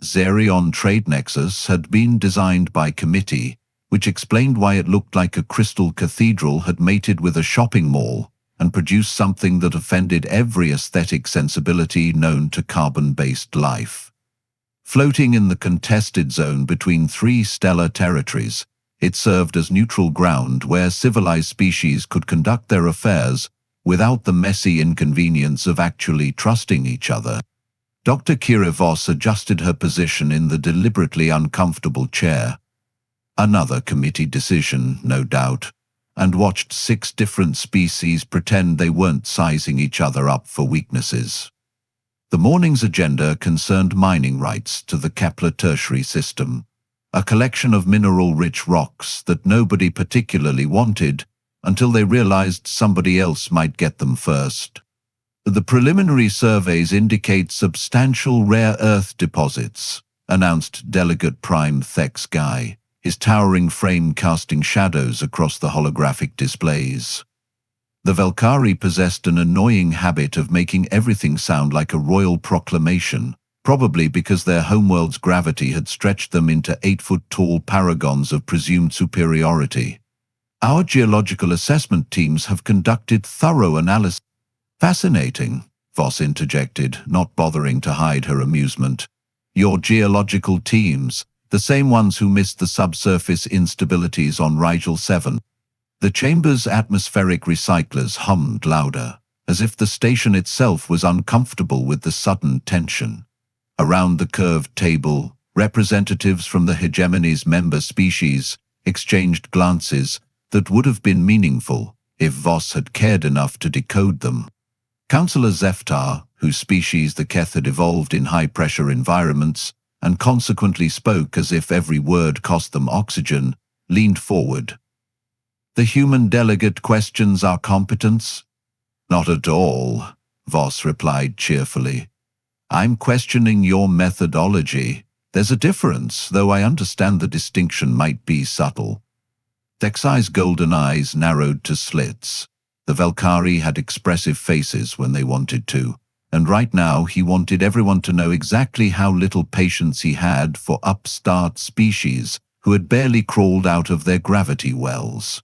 Xerion trade nexus had been designed by committee, which explained why it looked like a crystal cathedral had mated with a shopping mall and produced something that offended every aesthetic sensibility known to carbon-based life. Floating in the contested zone between three stellar territories, it served as neutral ground where civilized species could conduct their affairs without the messy inconvenience of actually trusting each other. Dr. Kira Voss adjusted her position in the deliberately uncomfortable chair. Another committee decision, no doubt, and watched 6 different species pretend they weren't sizing each other up for weaknesses. The morning's agenda concerned mining rights to the Kepler Tertiary System, a collection of mineral-rich rocks that nobody particularly wanted until they realized somebody else might get them first. The preliminary surveys indicate substantial rare earth deposits, announced Delegate Prime Thex Guy, his towering frame casting shadows across the holographic displays. The Velkari possessed an annoying habit of making everything sound like a royal proclamation, probably because their homeworld's gravity had stretched them into 8-foot-tall paragons of presumed superiority. Our geological assessment teams have conducted thorough analysis. Fascinating, Voss interjected, not bothering to hide her amusement. Your geological teams, the same ones who missed the subsurface instabilities on Rigel 7. The chamber's atmospheric recyclers hummed louder, as if the station itself was uncomfortable with the sudden tension. Around the curved table, representatives from the hegemony's member species exchanged glances that would have been meaningful if Voss had cared enough to decode them. Councillor Zeftar, whose species the Keth had evolved in high-pressure environments and consequently spoke as if every word cost them oxygen, leaned forward. The human delegate questions our competence? Not at all, Voss replied cheerfully. I'm questioning your methodology. There's a difference, though I understand the distinction might be subtle. Thexai's golden eyes narrowed to slits. The Velkari had expressive faces when they wanted to, and right now he wanted everyone to know exactly how little patience he had for upstart species who had barely crawled out of their gravity wells.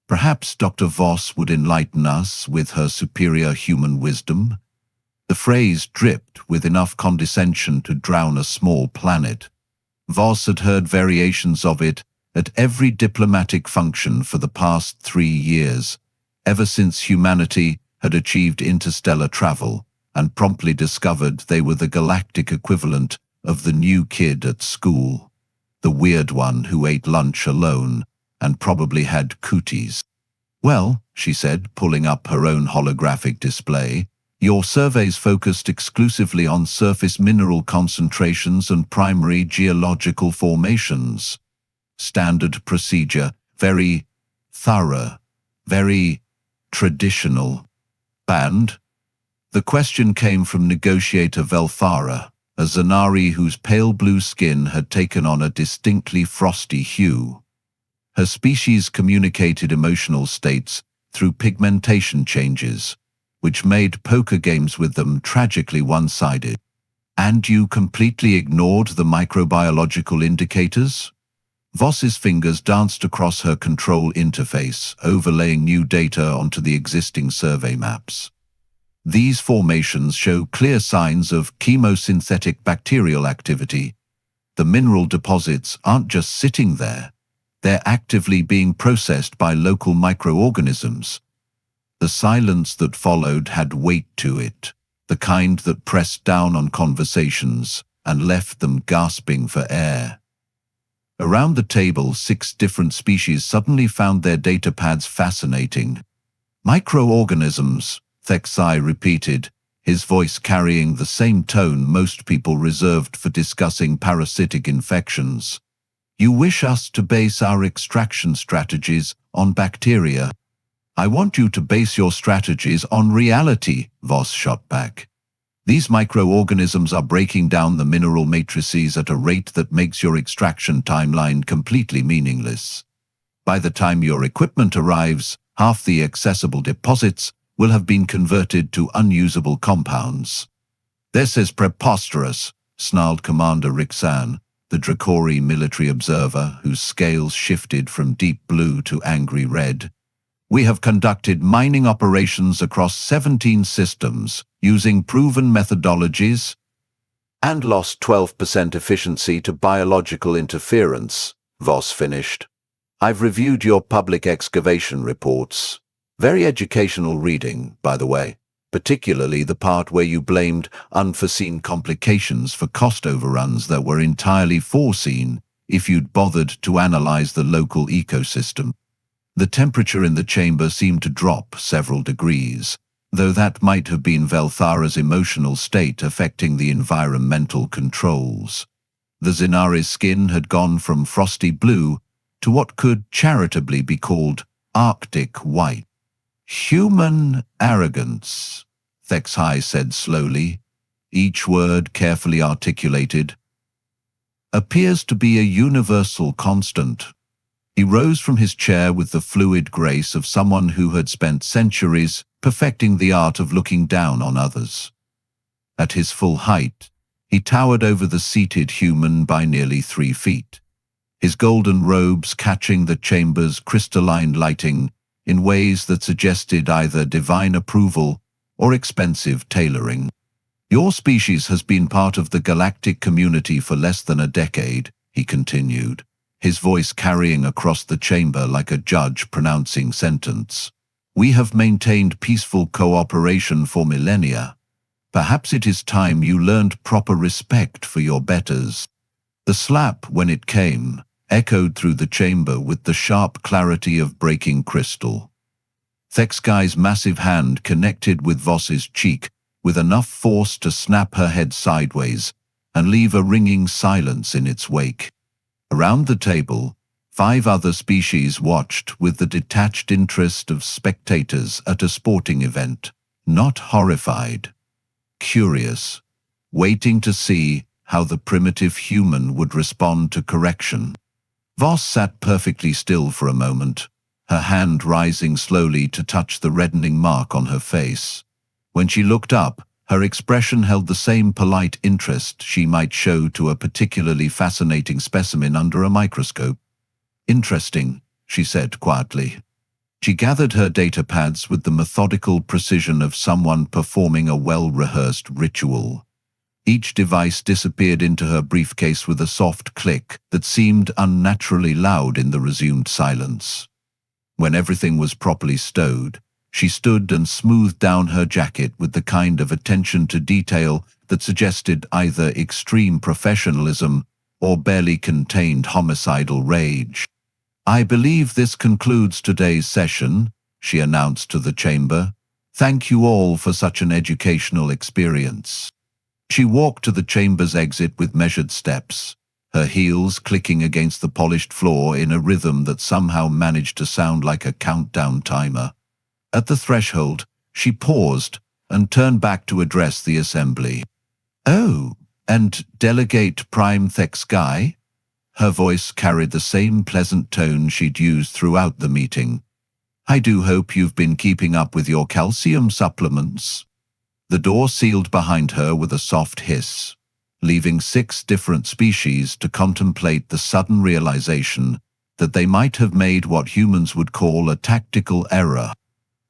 Perhaps Dr. Voss would enlighten us with her superior human wisdom. The phrase dripped with enough condescension to drown a small planet. Voss had heard variations of it at every diplomatic function for the past 3 years, ever since humanity had achieved interstellar travel and promptly discovered they were the galactic equivalent of the new kid at school, the weird one who ate lunch alone and probably had cooties. Well, she said, pulling up her own holographic display, your surveys focused exclusively on surface mineral concentrations and primary geological formations. Standard procedure, very thorough, very traditional. And the question came from negotiator Velthara, a Zanari whose pale blue skin had taken on a distinctly frosty hue. Her species communicated emotional states through pigmentation changes, which made poker games with them tragically one-sided. And you completely ignored the microbiological indicators? Voss's fingers danced across her control interface, overlaying new data onto the existing survey maps. These formations show clear signs of chemosynthetic bacterial activity. The mineral deposits aren't just sitting there. They're actively being processed by local microorganisms. The silence that followed had weight to it, the kind that pressed down on conversations and left them gasping for air. Around the table, 6 different species suddenly found their data pads fascinating. Microorganisms, Thexai repeated, his voice carrying the same tone most people reserved for discussing parasitic infections. You wish us to base our extraction strategies on bacteria. I want you to base your strategies on reality, Voss shot back. These microorganisms are breaking down the mineral matrices at a rate that makes your extraction timeline completely meaningless. By the time your equipment arrives, half the accessible deposits will have been converted to unusable compounds. This is preposterous, snarled Commander Rixan, the Dracori military observer whose scales shifted from deep blue to angry red. We have conducted mining operations across 17 systems using proven methodologies and lost 12% efficiency to biological interference, Voss finished. I've reviewed your public excavation reports. Very educational reading, by the way, particularly the part where you blamed unforeseen complications for cost overruns that were entirely foreseen if you'd bothered to analyze the local ecosystem. The temperature in the chamber seemed to drop several degrees, though that might have been Velthara's emotional state affecting the environmental controls. The Zenari's skin had gone from frosty blue to what could charitably be called Arctic white. Human arrogance, Thexhai said slowly, each word carefully articulated, appears to be a universal constant. He rose from his chair with the fluid grace of someone who had spent centuries perfecting the art of looking down on others. At his full height, he towered over the seated human by nearly 3 feet, his golden robes catching the chamber's crystalline lighting in ways that suggested either divine approval or expensive tailoring. Your species has been part of the galactic community for less than a decade, he continued, his voice carrying across the chamber like a judge pronouncing sentence. We have maintained peaceful cooperation for millennia. Perhaps it is time you learned proper respect for your betters. The slap, when it came, echoed through the chamber with the sharp clarity of breaking crystal. Thexgai's massive hand connected with Voss's cheek with enough force to snap her head sideways and leave a ringing silence in its wake. Around the table, 5 other species watched with the detached interest of spectators at a sporting event, not horrified, curious, waiting to see how the primitive human would respond to correction. Voss sat perfectly still for a moment, her hand rising slowly to touch the reddening mark on her face. When she looked up, her expression held the same polite interest she might show to a particularly fascinating specimen under a microscope. Interesting, she said quietly. She gathered her data pads with the methodical precision of someone performing a well-rehearsed ritual. Each device disappeared into her briefcase with a soft click that seemed unnaturally loud in the resumed silence. When everything was properly stowed, she stood and smoothed down her jacket with the kind of attention to detail that suggested either extreme professionalism or barely contained homicidal rage. I believe this concludes today's session, she announced to the chamber. Thank you all for such an educational experience. She walked to the chamber's exit with measured steps, her heels clicking against the polished floor in a rhythm that somehow managed to sound like a countdown timer. At the threshold, she paused and turned back to address the assembly. Oh, and Delegate Prime Thexgai? Her voice carried the same pleasant tone she'd used throughout the meeting. I do hope you've been keeping up with your calcium supplements. The door sealed behind her with a soft hiss, leaving 6 different species to contemplate the sudden realization that they might have made what humans would call a tactical error.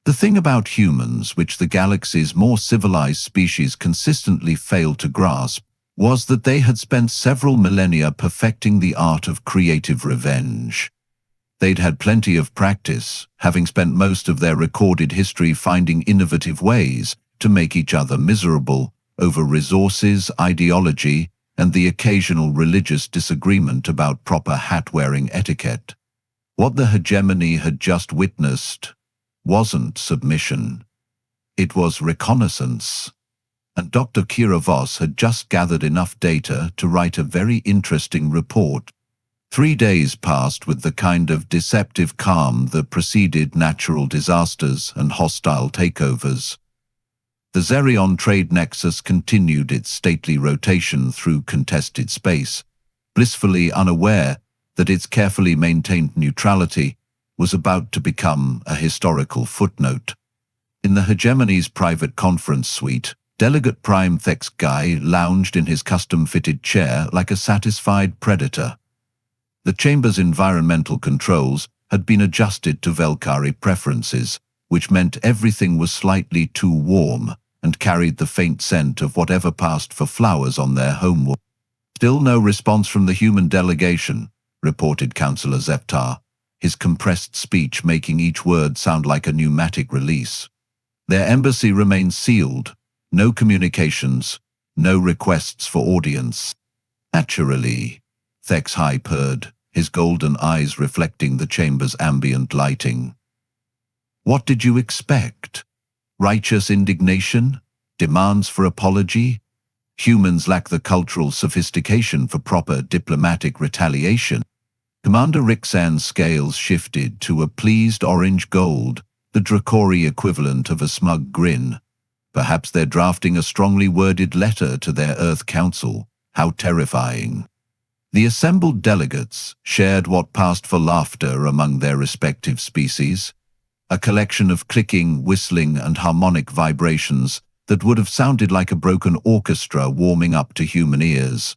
The thing about humans, which the galaxy's more civilized species consistently failed to grasp, was that they had spent several millennia perfecting the art of creative revenge. They'd had plenty of practice, having spent most of their recorded history finding innovative ways to make each other miserable over resources, ideology, and the occasional religious disagreement about proper hat-wearing etiquette. What the hegemony had just witnessed wasn't submission. It was reconnaissance. And Dr. Kira Voss had just gathered enough data to write a very interesting report. 3 days passed with the kind of deceptive calm that preceded natural disasters and hostile takeovers. The Zerion trade nexus continued its stately rotation through contested space, blissfully unaware that its carefully maintained neutrality was about to become a historical footnote. In the hegemony's private conference suite, Delegate Prime Thex Guy lounged in his custom-fitted chair like a satisfied predator. The chamber's environmental controls had been adjusted to Velkari preferences, which meant everything was slightly too warm and carried the faint scent of whatever passed for flowers on their homeworld. Still no response from the human delegation, reported Councillor Zeptar, his compressed speech making each word sound like a pneumatic release. Their embassy remains sealed. No communications, no requests for audience. Naturally, Thex High purred, his golden eyes reflecting the chamber's ambient lighting. What did you expect? Righteous indignation? Demands for apology? Humans lack the cultural sophistication for proper diplomatic retaliation. Commander Rixan's scales shifted to a pleased orange gold, the Dracori equivalent of a smug grin. Perhaps they're drafting a strongly worded letter to their Earth Council. How terrifying. The assembled delegates shared what passed for laughter among their respective species, a collection of clicking, whistling, and harmonic vibrations that would have sounded like a broken orchestra warming up to human ears.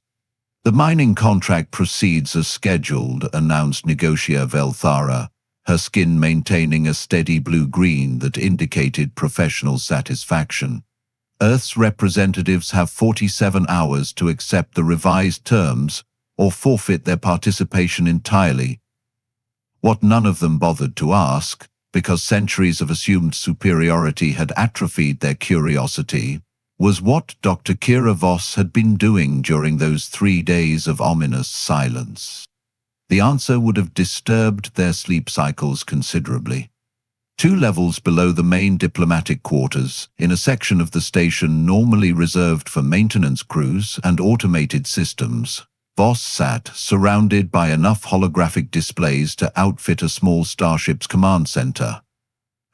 The mining contract proceeds as scheduled, announced Negotia Velthara, her skin maintaining a steady blue-green that indicated professional satisfaction. Earth's representatives have 47 hours to accept the revised terms or forfeit their participation entirely. What none of them bothered to ask, because centuries of assumed superiority had atrophied their curiosity, was what Dr. Kira Voss had been doing during those 3 days of ominous silence. The answer would have disturbed their sleep cycles considerably. 2 levels below the main diplomatic quarters, in a section of the station normally reserved for maintenance crews and automated systems, Voss sat surrounded by enough holographic displays to outfit a small starship's command center.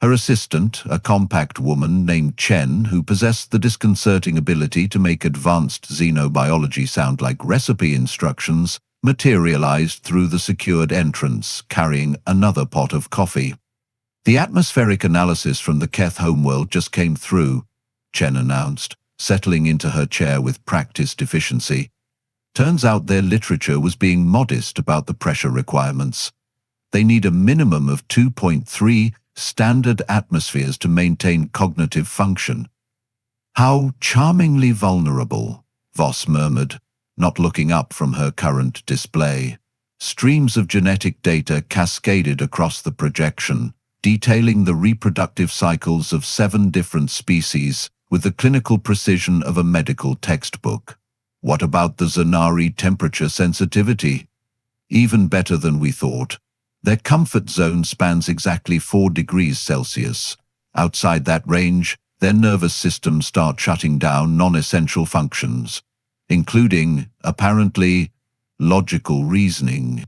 Her assistant, a compact woman named Chen, who possessed the disconcerting ability to make advanced xenobiology sound like recipe instructions, materialized through the secured entrance, carrying another pot of coffee. The atmospheric analysis from the Keth homeworld just came through, Chen announced, settling into her chair with practiced efficiency. Turns out their literature was being modest about the pressure requirements. They need a minimum of 2.3 standard atmospheres to maintain cognitive function. How charmingly vulnerable, Voss murmured, not looking up from her current display. Streams of genetic data cascaded across the projection, detailing the reproductive cycles of 7 different species with the clinical precision of a medical textbook. What about the Zanari temperature sensitivity? Even better than we thought. Their comfort zone spans exactly 4 degrees Celsius. Outside that range, their nervous systems start shutting down non-essential functions, including, apparently, logical reasoning.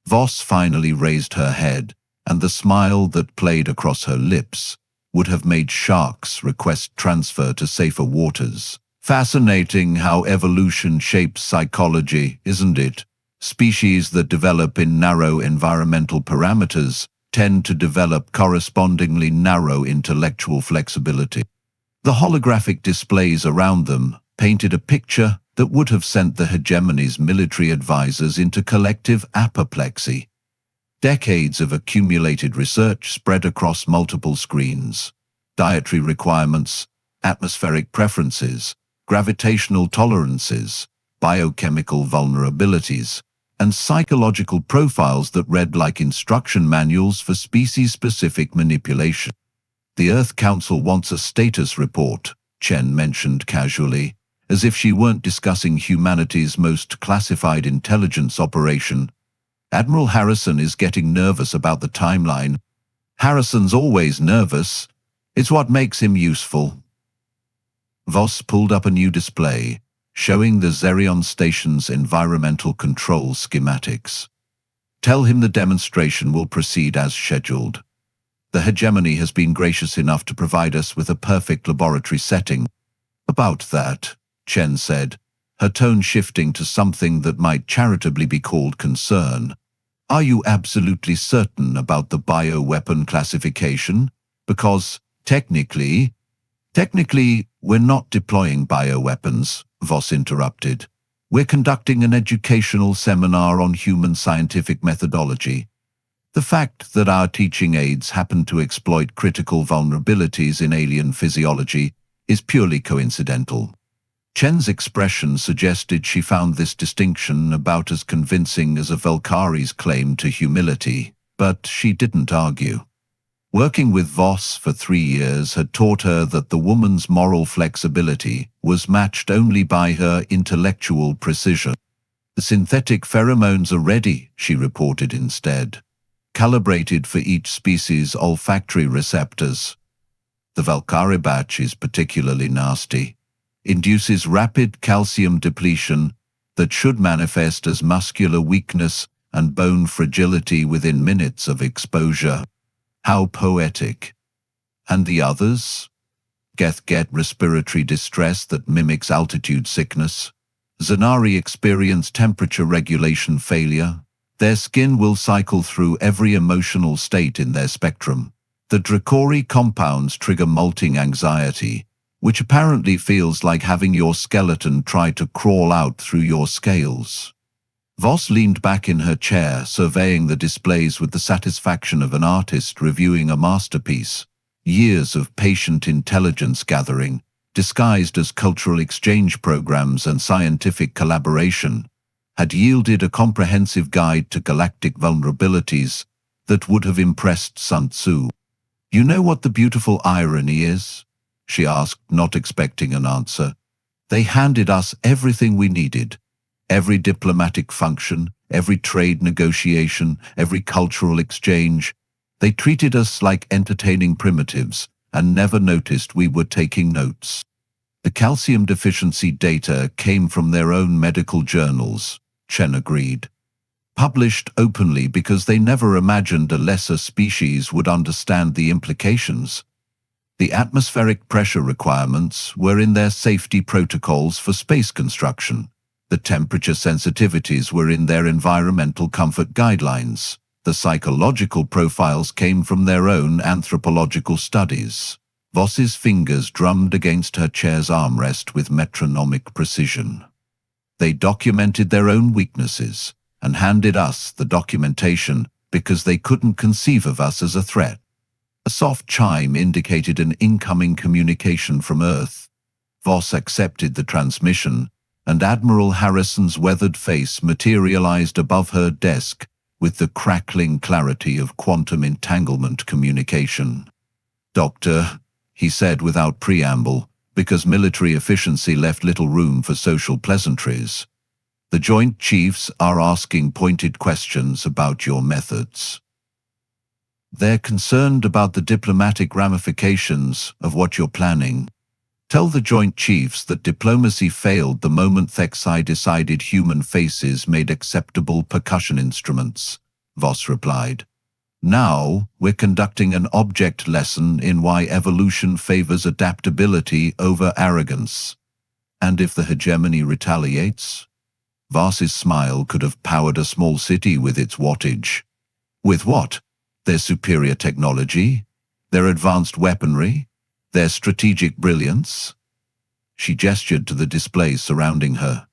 Voss finally raised her head, and the smile that played across her lips would have made sharks request transfer to safer waters. Fascinating how evolution shapes psychology, isn't it? Species that develop in narrow environmental parameters tend to develop correspondingly narrow intellectual flexibility. The holographic displays around them painted a picture that would have sent the hegemony's military advisors into collective apoplexy. Decades of accumulated research spread across multiple screens. Dietary requirements, atmospheric preferences, gravitational tolerances, biochemical vulnerabilities, and psychological profiles that read like instruction manuals for species-specific manipulation. The Earth Council wants a status report, Chen mentioned casually, as if she weren't discussing humanity's most classified intelligence operation. Admiral Harrison is getting nervous about the timeline. Harrison's always nervous. It's what makes him useful. Voss pulled up a new display, showing the Zerion station's environmental control schematics. Tell him the demonstration will proceed as scheduled. The hegemony has been gracious enough to provide us with a perfect laboratory setting. About that, Chen said, her tone shifting to something that might charitably be called concern. Are you absolutely certain about the bioweapon classification? Because, technically, We're not deploying bioweapons, Voss interrupted. We're conducting an educational seminar on human scientific methodology. The fact that our teaching aids happen to exploit critical vulnerabilities in alien physiology is purely coincidental. Chen's expression suggested she found this distinction about as convincing as a Valkyrie's claim to humility, but she didn't argue. Working with Voss for 3 years had taught her that the woman's moral flexibility was matched only by her intellectual precision. The synthetic pheromones are ready, she reported instead, calibrated for each species' olfactory receptors. The Valkyrie batch is particularly nasty. Induces rapid calcium depletion that should manifest as muscular weakness and bone fragility within minutes of exposure. How poetic. And the others? Get respiratory distress that mimics altitude sickness. Zanari experience temperature regulation failure. Their skin will cycle through every emotional state in their spectrum. The Dracori compounds trigger molting anxiety, which apparently feels like having your skeleton try to crawl out through your scales. Voss leaned back in her chair, surveying the displays with the satisfaction of an artist reviewing a masterpiece. Years of patient intelligence gathering, disguised as cultural exchange programs and scientific collaboration, had yielded a comprehensive guide to galactic vulnerabilities that would have impressed Sun Tzu. "You know what the beautiful irony is?" she asked, not expecting an answer. "They handed us everything we needed. Every diplomatic function, every trade negotiation, every cultural exchange. They treated us like entertaining primitives and never noticed we were taking notes." The calcium deficiency data came from their own medical journals, Chen agreed. Published openly because they never imagined a lesser species would understand the implications. The atmospheric pressure requirements were in their safety protocols for space construction. The temperature sensitivities were in their environmental comfort guidelines. The psychological profiles came from their own anthropological studies. Voss's fingers drummed against her chair's armrest with metronomic precision. They documented their own weaknesses and handed us the documentation because they couldn't conceive of us as a threat. A soft chime indicated an incoming communication from Earth. Voss accepted the transmission, and Admiral Harrison's weathered face materialized above her desk with the crackling clarity of quantum entanglement communication. "Doctor," he said without preamble, because military efficiency left little room for social pleasantries, "the Joint Chiefs are asking pointed questions about your methods. They're concerned about the diplomatic ramifications of what you're planning. Tell the Joint Chiefs that diplomacy failed the moment Thexai decided human faces made acceptable percussion instruments," Voss replied. "Now, we're conducting an object lesson in why evolution favors adaptability over arrogance. And if the hegemony retaliates?" Voss's smile could have powered a small city with its wattage. "With what? Their superior technology? Their advanced weaponry? Their strategic brilliance?" She gestured to the displays surrounding her.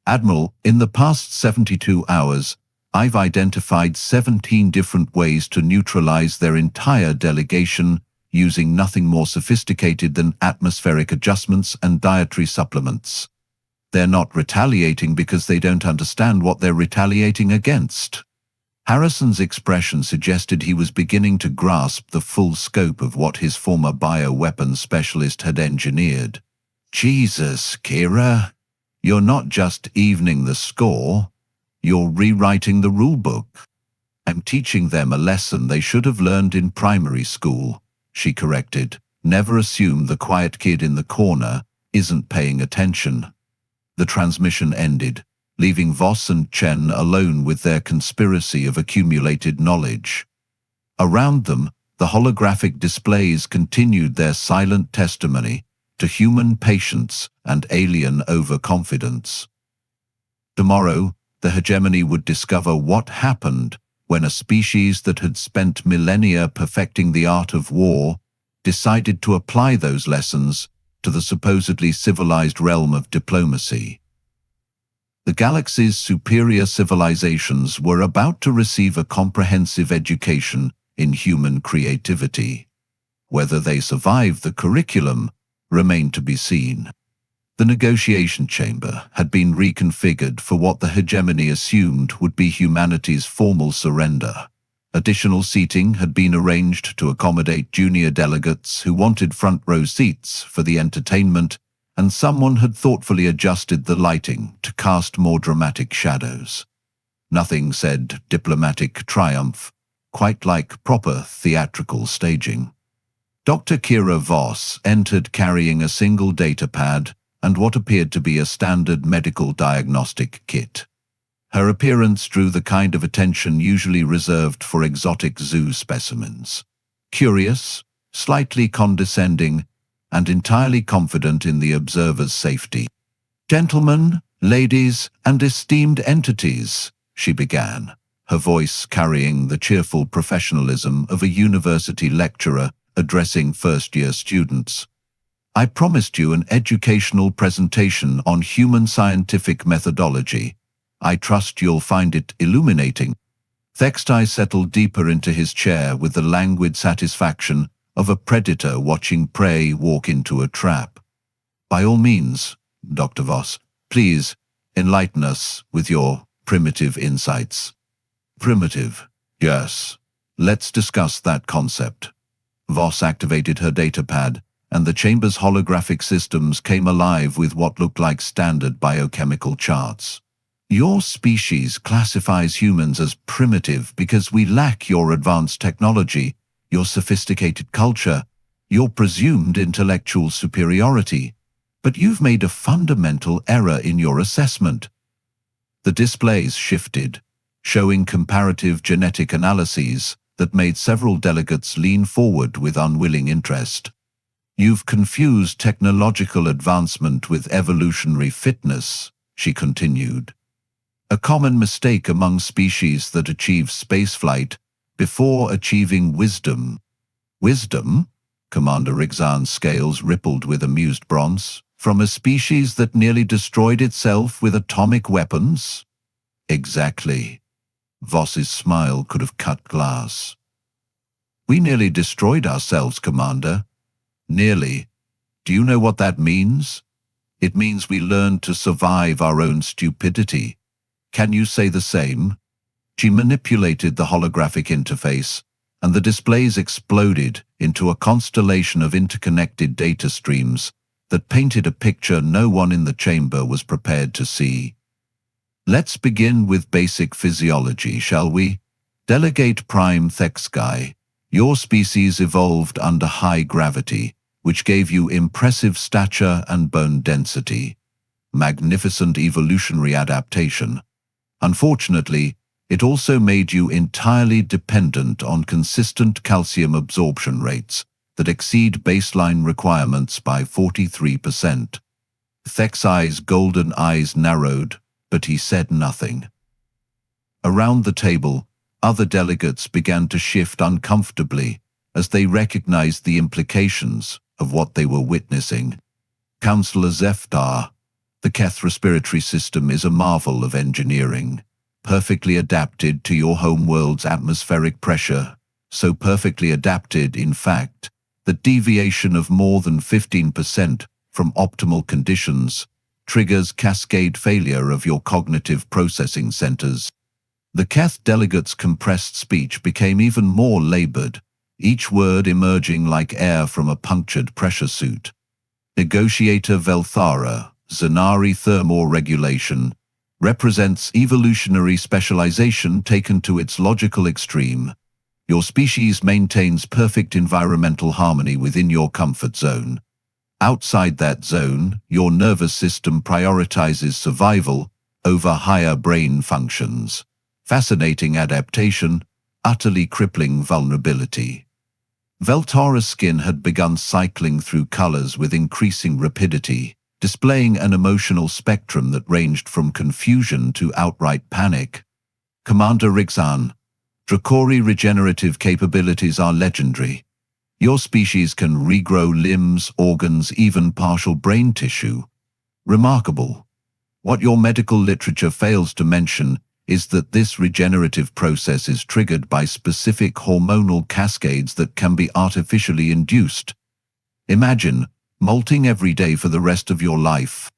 "Admiral, in the past 72 hours, I've identified 17 different ways to neutralize their entire delegation using nothing more sophisticated than atmospheric adjustments and dietary supplements. They're not retaliating because they don't understand what they're retaliating against." Harrison's expression suggested he was beginning to grasp the full scope of what his former bioweapons specialist had engineered. "Jesus, Kira, you're not just evening the score, you're rewriting the rulebook." "I'm teaching them a lesson they should have learned in primary school," she corrected. "Never assume the quiet kid in the corner isn't paying attention." The transmission ended, leaving Voss and Chen alone with their conspiracy of accumulated knowledge. Around them, the holographic displays continued their silent testimony to human patience and alien overconfidence. Tomorrow, the hegemony would discover what happened when a species that had spent millennia perfecting the art of war decided to apply those lessons to the supposedly civilized realm of diplomacy. The galaxy's superior civilizations were about to receive a comprehensive education in human creativity. Whether they survived the curriculum remained to be seen. The negotiation chamber had been reconfigured for what the hegemony assumed would be humanity's formal surrender. Additional seating had been arranged to accommodate junior delegates who wanted front-row seats for the entertainment, and someone had thoughtfully adjusted the lighting to cast more dramatic shadows. Nothing said diplomatic triumph, quite like proper theatrical staging. Dr. Kira Voss entered carrying a single data pad and what appeared to be a standard medical diagnostic kit. Her appearance drew the kind of attention usually reserved for exotic zoo specimens. Curious, slightly condescending, and entirely confident in the observer's safety. "Gentlemen, ladies, and esteemed entities," she began, her voice carrying the cheerful professionalism of a university lecturer addressing first-year students. "I promised you an educational presentation on human scientific methodology. I trust you'll find it illuminating." Thextai settled deeper into his chair with the languid satisfaction of a predator watching prey walk into a trap. "By all means, Dr. Voss, please enlighten us with your primitive insights." "Primitive? Yes. Let's discuss that concept." Voss activated her datapad, and the chamber's holographic systems came alive with what looked like standard biochemical charts. "Your species classifies humans as primitive because we lack your advanced technology, your sophisticated culture, your presumed intellectual superiority. But you've made a fundamental error in your assessment." The displays shifted, showing comparative genetic analyses that made several delegates lean forward with unwilling interest. "You've confused technological advancement with evolutionary fitness," she continued. "A common mistake among species that achieve spaceflight before achieving wisdom." "Wisdom?" Commander Rigzan's scales rippled with amused bronze. "From a species that nearly destroyed itself with atomic weapons?" "Exactly." Voss's smile could have cut glass. "We nearly destroyed ourselves, Commander." "Nearly. Do you know what that means? It means we learned to survive our own stupidity. Can you say the same?" She manipulated the holographic interface, and the displays exploded into a constellation of interconnected data streams that painted a picture no one in the chamber was prepared to see. "Let's begin with basic physiology, shall we? Delegate Prime Thexgai. Your species evolved under high gravity, which gave you impressive stature and bone density. Magnificent evolutionary adaptation. Unfortunately, it also made you entirely dependent on consistent calcium absorption rates that exceed baseline requirements by 43%. Thexai's golden eyes narrowed, but he said nothing. Around the table, other delegates began to shift uncomfortably as they recognized the implications of what they were witnessing. "Counselor Zeftar, the Keth respiratory system is a marvel of engineering, perfectly adapted to your homeworld's atmospheric pressure, so perfectly adapted, in fact, that deviation of more than 15% from optimal conditions triggers cascade failure of your cognitive processing centers." The Keth delegate's compressed speech became even more labored, each word emerging like air from a punctured pressure suit. "Negotiator Velthara, Zanari thermoregulation, represents evolutionary specialization taken to its logical extreme. Your species maintains perfect environmental harmony within your comfort zone. Outside that zone, your nervous system prioritizes survival over higher brain functions. Fascinating adaptation, utterly crippling vulnerability." Veltara's skin had begun cycling through colors with increasing rapidity, displaying an emotional spectrum that ranged from confusion to outright panic. "Commander Rigzan, Dracori regenerative capabilities are legendary. Your species can regrow limbs, organs, even partial brain tissue. Remarkable. What your medical literature fails to mention is that this regenerative process is triggered by specific hormonal cascades that can be artificially induced. Imagine molting every day for the rest of your life.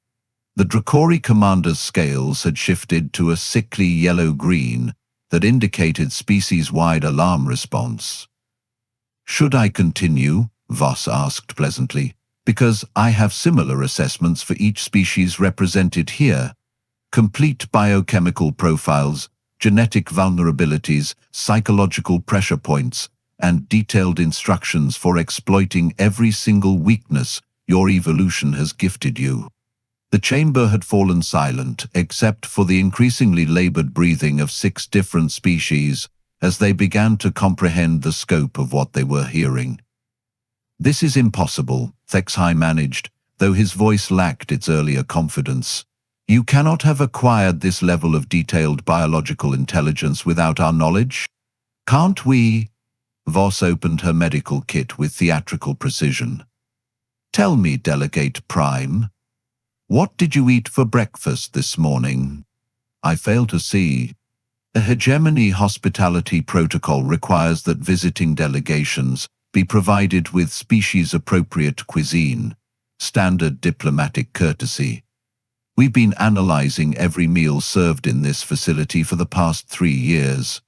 The Dracori commander's scales had shifted to a sickly yellow-green that indicated species-wide alarm response. "Should I continue?" Voss asked pleasantly, "because I have similar assessments for each species represented here. Complete biochemical profiles, genetic vulnerabilities, psychological pressure points, and detailed instructions for exploiting every single weakness your evolution has gifted you." The chamber had fallen silent, except for the increasingly labored breathing of 6 different species as they began to comprehend the scope of what they were hearing. "This is impossible," Thexai managed, though his voice lacked its earlier confidence. "You cannot have acquired this level of detailed biological intelligence without our knowledge. Can't we?" Voss opened her medical kit with theatrical precision. "Tell me, Delegate Prime, what did you eat for breakfast this morning?" "I fail to see." A hegemony hospitality protocol requires that visiting delegations be provided with species-appropriate cuisine, standard diplomatic courtesy. We've been analyzing every meal served in this facility for the past 3 years.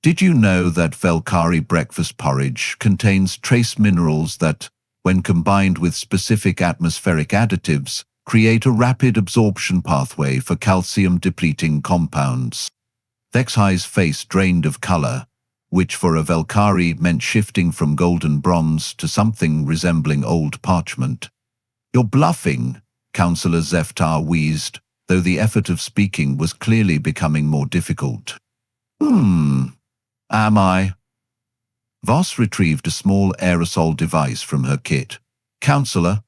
Did you know that Velkari breakfast porridge contains trace minerals that, when combined with specific atmospheric additives, create a rapid absorption pathway for calcium-depleting compounds? Thexai's face drained of color, which for a Velkari meant shifting from golden bronze to something resembling old parchment. "You're bluffing," Councillor Zeftar wheezed, though the effort of speaking was clearly becoming more difficult. Am I?" Voss retrieved a small aerosol device from her kit. "Councillor,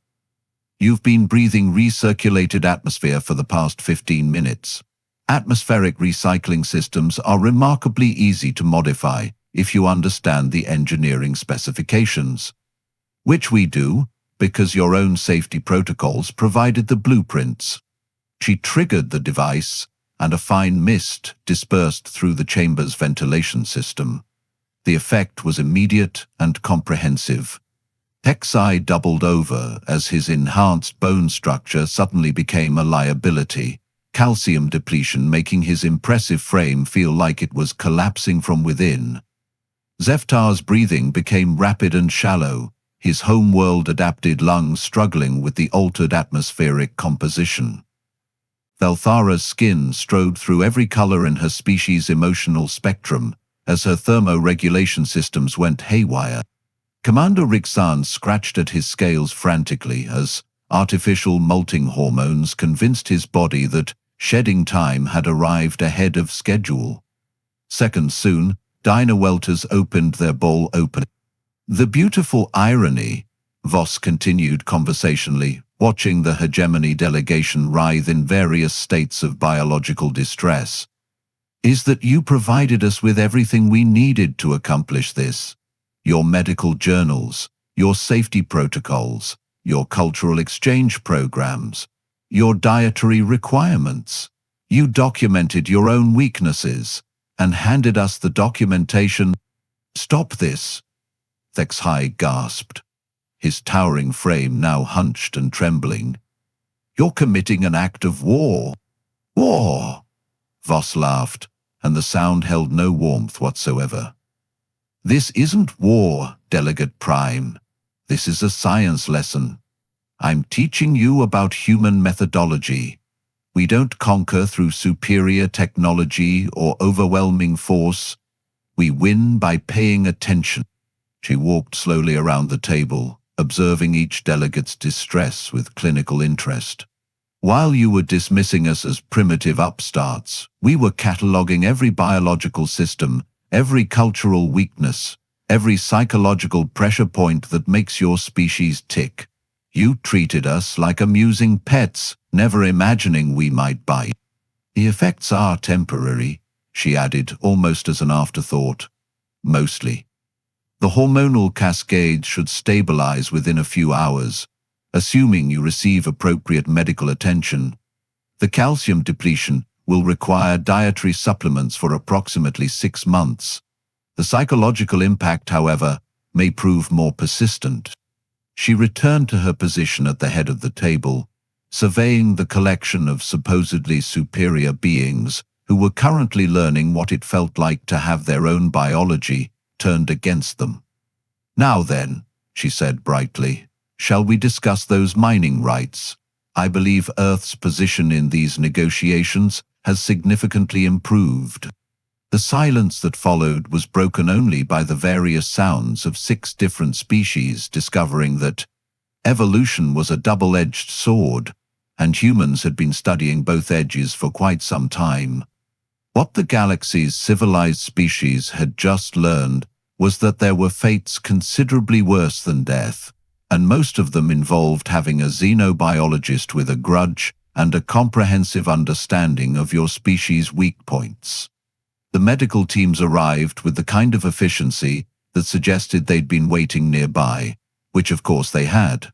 you've been breathing recirculated atmosphere for the past 15 minutes. Atmospheric recycling systems are remarkably easy to modify if you understand the engineering specifications. Which we do, because your own safety protocols provided the blueprints." She triggered the device, and a fine mist dispersed through the chamber's ventilation system. The effect was immediate and comprehensive. Thexai doubled over as his enhanced bone structure suddenly became a liability, calcium depletion making his impressive frame feel like it was collapsing from within. Zeftar's breathing became rapid and shallow, his homeworld-adapted lungs struggling with the altered atmospheric composition. Thalthara's skin strode through every color in her species' emotional spectrum as her thermoregulation systems went haywire. Commander Rixan scratched at his scales frantically as artificial molting hormones convinced his body that shedding time had arrived ahead of schedule. Seconds soon, Dinah Welters opened their bowl open. "The beautiful irony," Voss continued conversationally, watching the hegemony delegation writhe in various states of biological distress, "is that you provided us with everything we needed to accomplish this. Your medical journals, your safety protocols, your cultural exchange programs, your dietary requirements. You documented your own weaknesses and handed us the documentation." "Stop this," Thexai gasped, his towering frame now hunched and trembling. "You're committing an act of war." "War?" Voss laughed, and the sound held no warmth whatsoever. "This isn't war, Delegate Prime. This is a science lesson. I'm teaching you about human methodology. We don't conquer through superior technology or overwhelming force. We win by paying attention." She walked slowly around the table, observing each delegate's distress with clinical interest. "While you were dismissing us as primitive upstarts, we were cataloging every biological system, every cultural weakness, every psychological pressure point that makes your species tick. You treated us like amusing pets, never imagining we might bite. The effects are temporary," she added almost as an afterthought. "Mostly." The hormonal cascade should stabilize within a few hours, assuming you receive appropriate medical attention. The calcium depletion will require dietary supplements for approximately 6 months. The psychological impact, however, may prove more persistent. She returned to her position at the head of the table, surveying the collection of supposedly superior beings who were currently learning what it felt like to have their own biology turned against them. "Now then," she said brightly, "shall we discuss those mining rights? I believe Earth's position in these negotiations has significantly improved." The silence that followed was broken only by the various sounds of 6 different species discovering that evolution was a double-edged sword, and humans had been studying both edges for quite some time. What the galaxy's civilized species had just learned was that there were fates considerably worse than death, and most of them involved having a xenobiologist with a grudge and a comprehensive understanding of your species' weak points. The medical teams arrived with the kind of efficiency that suggested they'd been waiting nearby, which of course they had.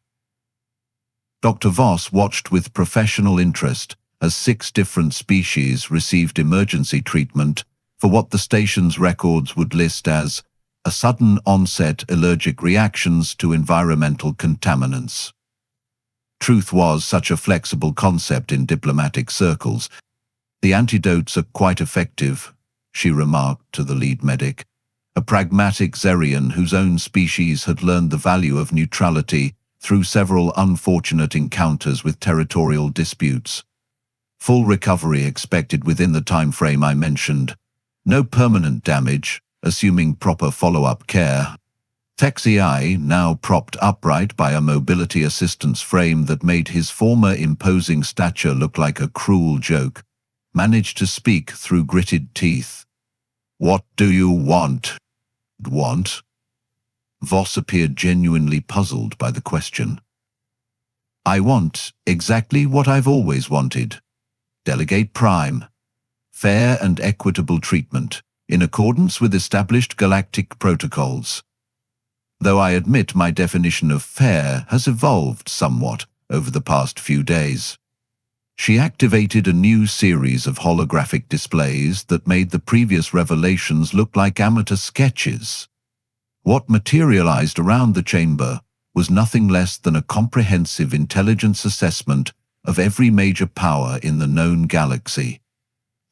Dr. Voss watched with professional interest as 6 different species received emergency treatment for what the station's records would list as a sudden onset allergic reactions to environmental contaminants. Truth was such a flexible concept in diplomatic circles. "The antidotes are quite effective," she remarked to the lead medic, a pragmatic Xerian whose own species had learned the value of neutrality through several unfortunate encounters with territorial disputes. "Full recovery expected within the time frame I mentioned. No permanent damage, assuming proper follow-up care." Texii, now propped upright by a mobility assistance frame that made his former imposing stature look like a cruel joke, managed to speak through gritted teeth. "What do you want?" "Want?" Voss appeared genuinely puzzled by the question. "I want exactly what I've always wanted. Delegate Prime. Fair and equitable treatment, in accordance with established galactic protocols. Though I admit my definition of fair has evolved somewhat over the past few days." She activated a new series of holographic displays that made the previous revelations look like amateur sketches. What materialized around the chamber was nothing less than a comprehensive intelligence assessment of every major power in the known galaxy.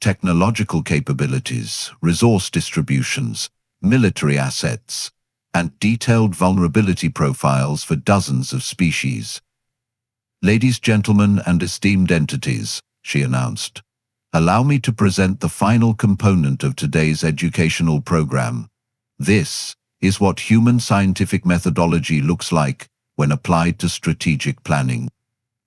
Technological capabilities, resource distributions, military assets, and detailed vulnerability profiles for dozens of species. "Ladies, gentlemen, and esteemed entities," she announced, "allow me to present the final component of today's educational program. This is what human scientific methodology looks like when applied to strategic planning."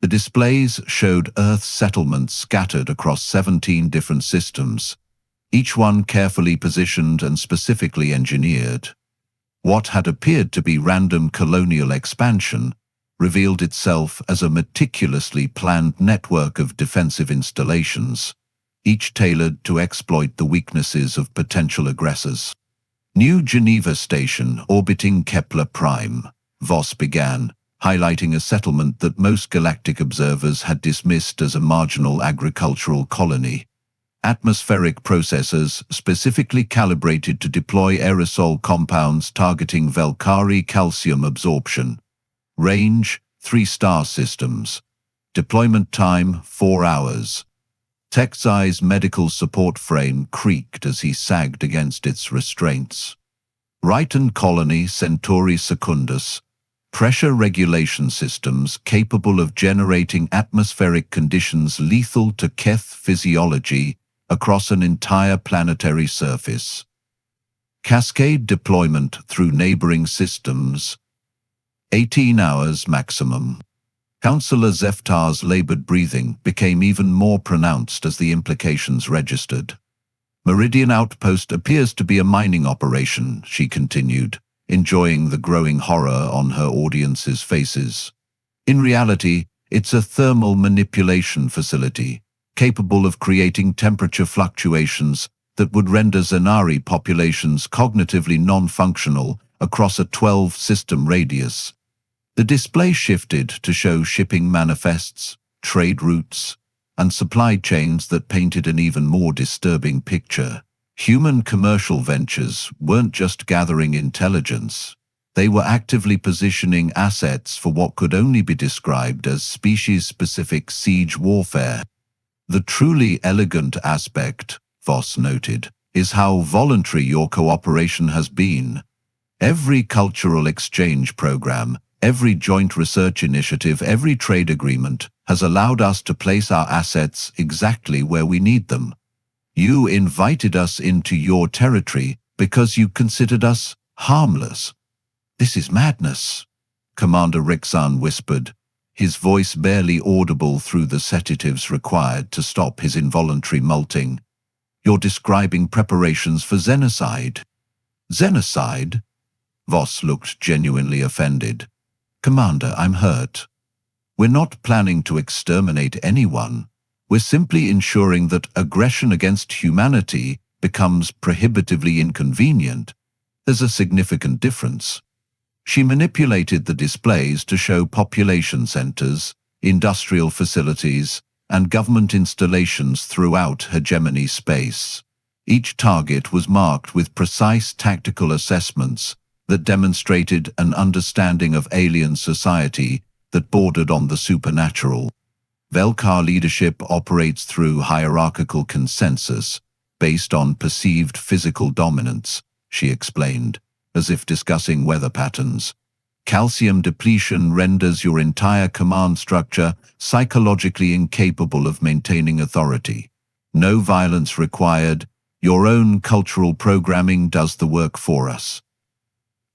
The displays showed Earth's settlements scattered across 17 different systems, each one carefully positioned and specifically engineered. What had appeared to be random colonial expansion revealed itself as a meticulously planned network of defensive installations, each tailored to exploit the weaknesses of potential aggressors. "New Geneva Station orbiting Kepler Prime," Voss began, highlighting a settlement that most galactic observers had dismissed as a marginal agricultural colony. "Atmospheric processors specifically calibrated to deploy aerosol compounds targeting Velkari calcium absorption. Range, 3-star systems. Deployment time, 4 hours. Texi's medical support frame creaked as he sagged against its restraints. Riton Colony Centauri Secundus. Pressure regulation systems capable of generating atmospheric conditions lethal to Keth physiology across an entire planetary surface. Cascade deployment through neighboring systems. 18 hours maximum. Councillor Zeftar's labored breathing became even more pronounced as the implications registered. "Meridian Outpost appears to be a mining operation," she continued, enjoying the growing horror on her audience's faces. "In reality, it's a thermal manipulation facility, capable of creating temperature fluctuations that would render Zenari populations cognitively non-functional across a 12-system radius. The display shifted to show shipping manifests, trade routes, and supply chains that painted an even more disturbing picture. Human commercial ventures weren't just gathering intelligence. They were actively positioning assets for what could only be described as species-specific siege warfare. The truly elegant aspect, Voss noted, is how voluntary your cooperation has been. Every cultural exchange program, every joint research initiative, every trade agreement has allowed us to place our assets exactly where we need them. You invited us into your territory because you considered us harmless. This is madness, Commander Rixan whispered, his voice barely audible through the sedatives required to stop his involuntary molting. You're describing preparations for genocide. Genocide? Voss looked genuinely offended. Commander, I'm hurt. We're not planning to exterminate anyone. We're simply ensuring that aggression against humanity becomes prohibitively inconvenient. There's a significant difference. She manipulated the displays to show population centers, industrial facilities, and government installations throughout hegemony space. Each target was marked with precise tactical assessments that demonstrated an understanding of alien society that bordered on the supernatural. Velkar leadership operates through hierarchical consensus based on perceived physical dominance, she explained, as if discussing weather patterns. Calcium depletion renders your entire command structure psychologically incapable of maintaining authority. No violence required. Your own cultural programming does the work for us.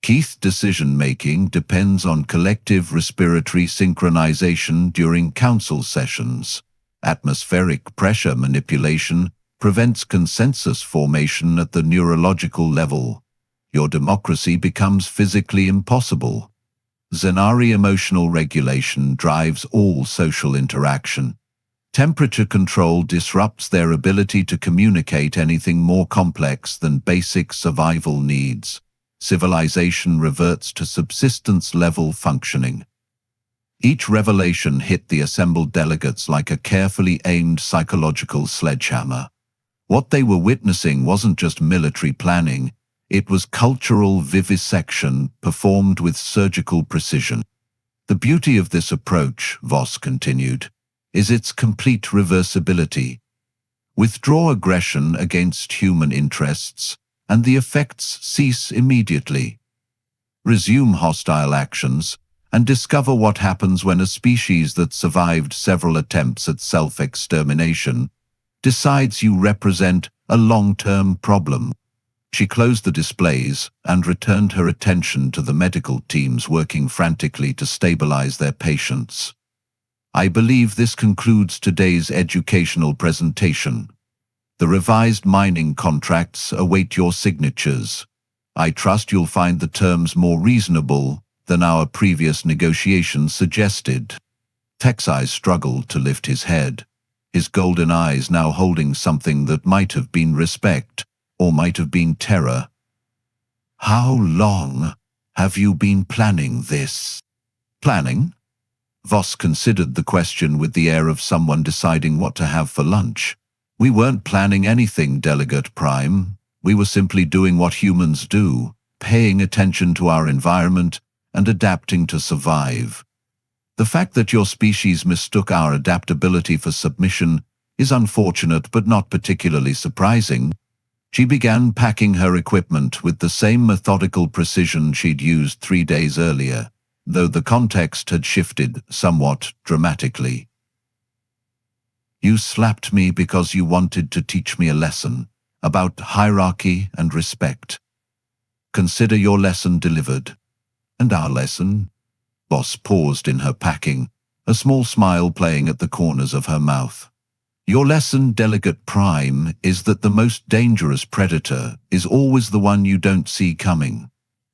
Keith's decision-making depends on collective respiratory synchronization during council sessions. Atmospheric pressure manipulation prevents consensus formation at the neurological level. Your democracy becomes physically impossible. Zenari emotional regulation drives all social interaction. Temperature control disrupts their ability to communicate anything more complex than basic survival needs. Civilization reverts to subsistence-level functioning. Each revelation hit the assembled delegates like a carefully aimed psychological sledgehammer. What they were witnessing wasn't just military planning, it was cultural vivisection performed with surgical precision. The beauty of this approach, Voss continued, is its complete reversibility. Withdraw aggression against human interests, and the effects cease immediately. Resume hostile actions, and discover what happens when a species that survived several attempts at self-extermination decides you represent a long-term problem. She closed the displays and returned her attention to the medical teams working frantically to stabilize their patients. I believe this concludes today's educational presentation. The revised mining contracts await your signatures. I trust you'll find the terms more reasonable than our previous negotiations suggested. Texai struggled to lift his head, his golden eyes now holding something that might have been respect, or might have been terror. How long have you been planning this? Planning? Voss considered the question with the air of someone deciding what to have for lunch. We weren't planning anything, Delegate Prime. We were simply doing what humans do, paying attention to our environment and adapting to survive. The fact that your species mistook our adaptability for submission is unfortunate but not particularly surprising. She began packing her equipment with the same methodical precision she'd used 3 days earlier, though the context had shifted somewhat dramatically. You slapped me because you wanted to teach me a lesson about hierarchy and respect. Consider your lesson delivered. And our lesson? Voss paused in her packing, a small smile playing at the corners of her mouth. Your lesson, Delegate Prime, is that the most dangerous predator is always the one you don't see coming.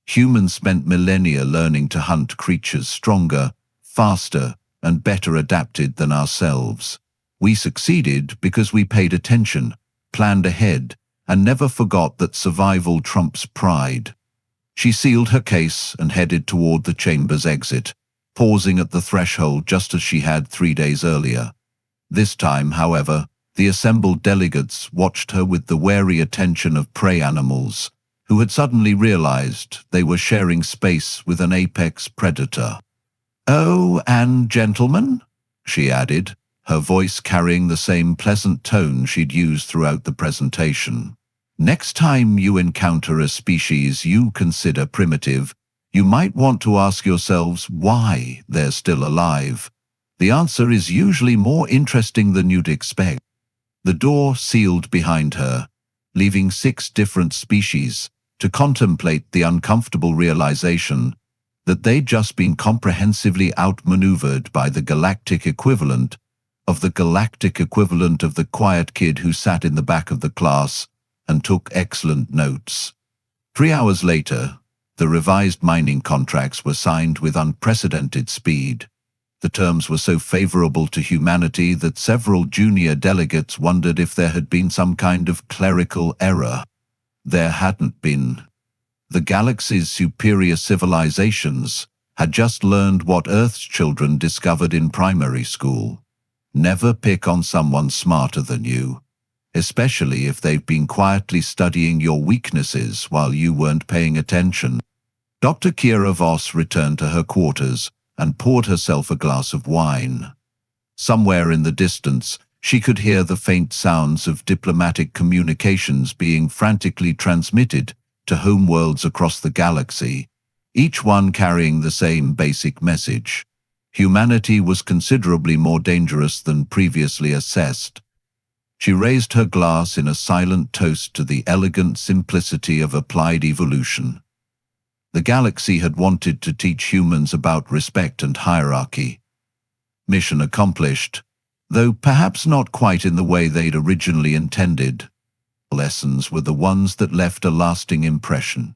Humans spent millennia learning to hunt creatures stronger, faster, and better adapted than ourselves. We succeeded because we paid attention, planned ahead, and never forgot that survival trumps pride. She sealed her case and headed toward the chamber's exit, pausing at the threshold just as she had 3 days earlier. This time, however, the assembled delegates watched her with the wary attention of prey animals, who had suddenly realized they were sharing space with an apex predator. "Oh, and gentlemen," she added, her voice carrying the same pleasant tone she'd used throughout the presentation. "Next time you encounter a species you consider primitive, you might want to ask yourselves why they're still alive. The answer is usually more interesting than you'd expect." The door sealed behind her, leaving 6 different species to contemplate the uncomfortable realization that they'd just been comprehensively outmaneuvered by the galactic equivalent of the quiet kid who sat in the back of the class and took excellent notes. 3 hours later, the revised mining contracts were signed with unprecedented speed. The terms were so favorable to humanity that several junior delegates wondered if there had been some kind of clerical error. There hadn't been. The galaxy's superior civilizations had just learned what Earth's children discovered in primary school. Never pick on someone smarter than you, especially if they've been quietly studying your weaknesses while you weren't paying attention. Dr. Kira Voss returned to her quarters and poured herself a glass of wine. Somewhere in the distance, she could hear the faint sounds of diplomatic communications being frantically transmitted to homeworlds across the galaxy, each one carrying the same basic message. Humanity was considerably more dangerous than previously assessed. She raised her glass in a silent toast to the elegant simplicity of applied evolution. The galaxy had wanted to teach humans about respect and hierarchy. Mission accomplished, though perhaps not quite in the way they'd originally intended. Lessons were the ones that left a lasting impression.